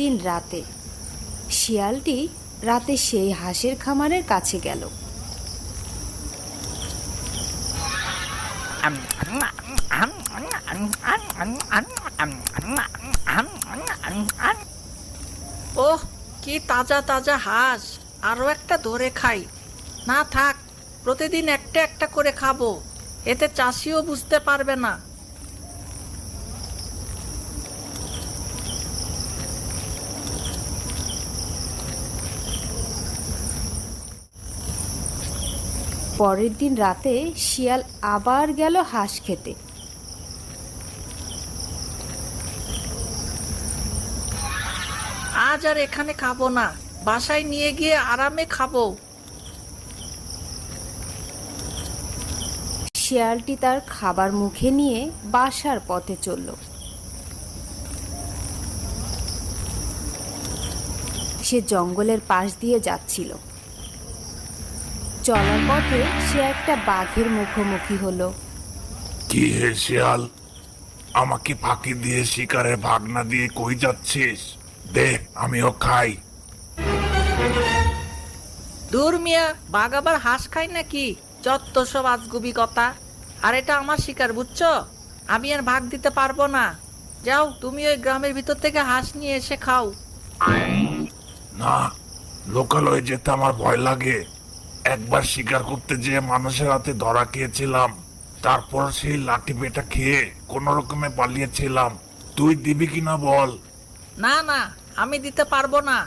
দিন রাতে শিয়ালটি রাতে সেই হাঁসের খামারের কাছে গেল। ওহ, কি তাজা তাজা হাঁস! আরো একটা ধরে খাই। না থাক, প্রতিদিন একটা একটা করে খাবো, এতে চাষিও বুঝতে পারবে না। পরের দিন রাতে শিয়াল আবার গেল হাঁস খেতে। আজ আর এখানে খাবো না, বাসায় নিয়ে গিয়ে আরামে খাবো। শিয়ালটি তার খাবার মুখে নিয়ে বাসার পথে চলল। সে জঙ্গলের পাশ দিয়ে যাচ্ছিল। চলার পথে সে একটা বাঘের মুখোমুখি হলো। কি হে শিয়াল, আমাকে ফাঁকি দিয়ে শিকারের ভাগ না দিয়ে কই যাচ্ছিস? দে, আমিও খাই। দূর মিয়া, বাঘ আবার হাঁস খায় নাকি? যত সব আজগুবি কথা। আর এটা আমার শিকার, বুঝছো? আমি আর ভাগ দিতে পারবো না। যাও, তুমি ওই গ্রামের ভিতর থেকে হাঁস নিয়ে এসে খাও। না, লোকালয়ে যেতে আমার ভয় লাগে। একবার শিকার করতে যেয়ে মানুষের হাতে ধরা খেয়েছিলাম, তারপর সেই লাঠি পেটা খেয়ে কোন রকমে পালিয়েছিলাম। তুই দিবি কিনা বল? না না, আমি দিতে পারবো না।